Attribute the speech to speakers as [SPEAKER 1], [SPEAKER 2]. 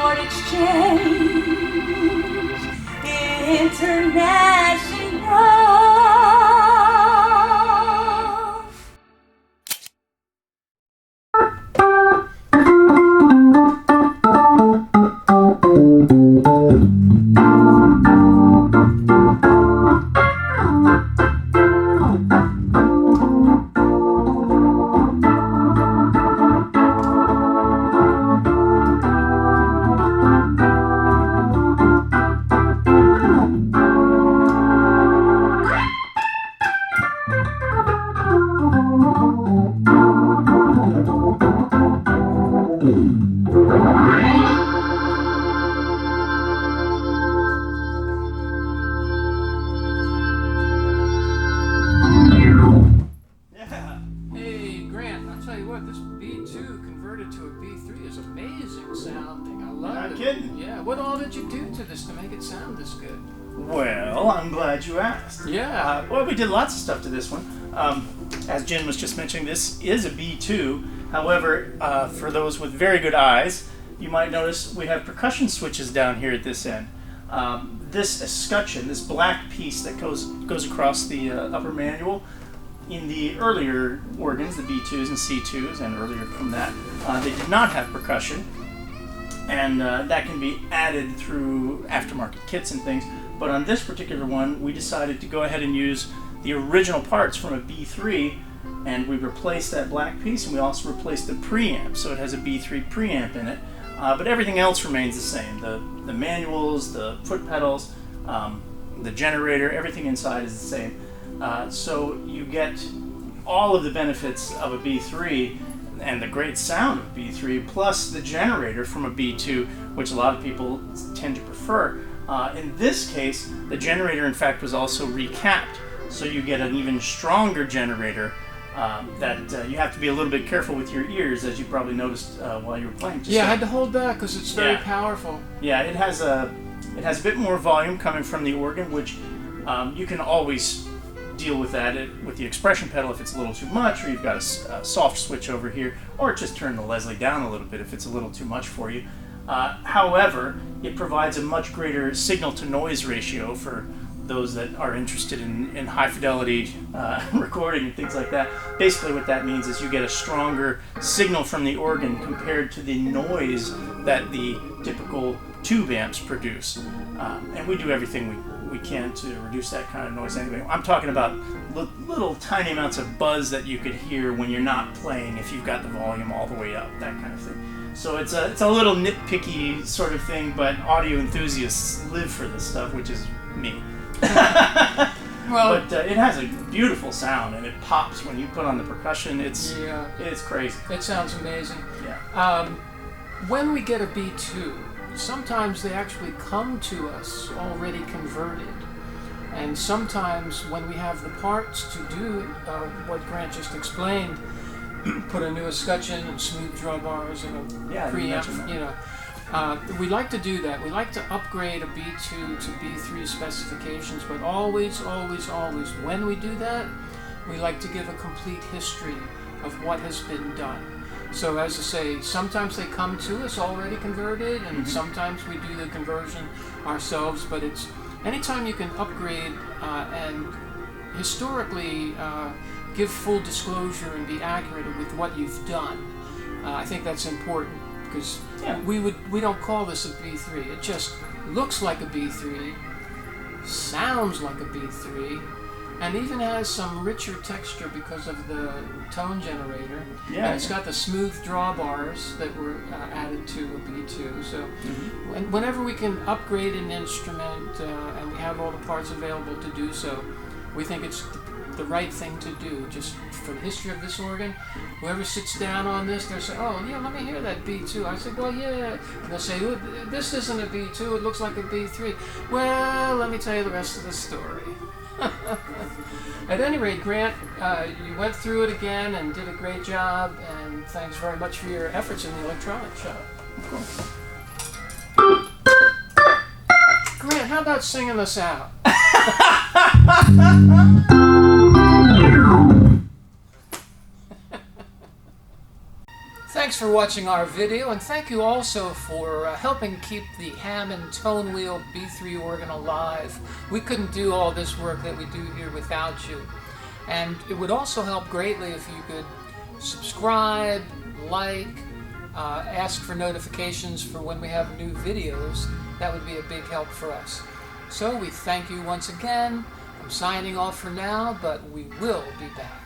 [SPEAKER 1] Import Exchange International.
[SPEAKER 2] Well, I'm glad you asked.
[SPEAKER 3] Yeah.
[SPEAKER 2] Well, we did lots of stuff to this one. As Jen was just mentioning, this is a B2. However, for those with very good eyes, you might notice we have percussion switches down here at this end. This escutcheon, this black piece that goes across the upper manual, in the earlier organs, the B2s and C2s, and earlier from that, they did not have percussion. And that can be added through aftermarket kits and things. But on this particular one, we decided to go ahead and use the original parts from a B3, and we replaced that black piece, and we also replaced the preamp, so it has a B3 preamp in it. But everything else remains the same. The manuals, the foot pedals, the generator, everything inside is the same. So you get all of the benefits of a B3 and the great sound of B3, plus the generator from a B2, which a lot of people tend to prefer. In this case, the generator, in fact, was also recapped, so you get an even stronger generator that you have to be a little bit careful with your ears, as you probably noticed while you were playing.
[SPEAKER 3] I had to hold back because it's very powerful.
[SPEAKER 2] Yeah, it has a bit more volume coming from the organ, which you can always deal with that with the expression pedal if it's a little too much, or you've got a soft switch over here, or just turn the Leslie down a little bit if it's a little too much for you. However, it provides a much greater signal-to-noise ratio for those that are interested in high-fidelity recording and things like that. Basically what that means is you get a stronger signal from the organ compared to the noise that the typical tube amps produce. And we do everything we can to reduce that kind of noise anyway. I'm talking about little tiny amounts of buzz that you could hear when you're not playing if you've got the volume all the way up, that kind of thing. So it's a little nitpicky sort of thing, but audio enthusiasts live for this stuff, which is me. But it has a beautiful sound, and it pops when you put on the percussion. It's crazy.
[SPEAKER 3] It sounds amazing.
[SPEAKER 2] Yeah.
[SPEAKER 3] When we get a B2, sometimes they actually come to us already converted. And sometimes when we have the parts to do what Grant just explained, put a new escutcheon and smooth drawbars and a preamp, we like to do that. We like to upgrade a B2 to B3 specifications, but always, when we do that, we like to give a complete history of what has been done. So as I say, sometimes they come to us already converted, and sometimes we do the conversion ourselves, but it's anytime you can upgrade and historically give full disclosure and be accurate with what you've done. I think that's important because we don't call this a B3. It just looks like a B3, sounds like a B3, and even has some richer texture because of the tone generator. Yeah. And it's got the smooth drawbars that were added to a B2. So whenever we can upgrade an instrument and we have all the parts available to do so, we think it's the right thing to do. Just for the history of this organ, whoever sits down on this, they'll say, oh yeah, let me hear that B2. I say, well yeah. And they'll say, oh, this isn't a B2, it looks like a B3. Well, let me tell you the rest of the story. At any rate, Grant, you went through it again and did a great job, and thanks very much for your efforts in the electronic shop. Of course. Grant, how about singing us out? Thanks thanks for watching our video, and thank you also for helping keep the Hammond tone wheel B3 organ alive. We couldn't do all this work that we do here without you. And it would also help greatly if you could subscribe, like, ask for notifications for when we have new videos. That would be a big help for us. So we thank you once again. I'm signing off for now, but we will be back.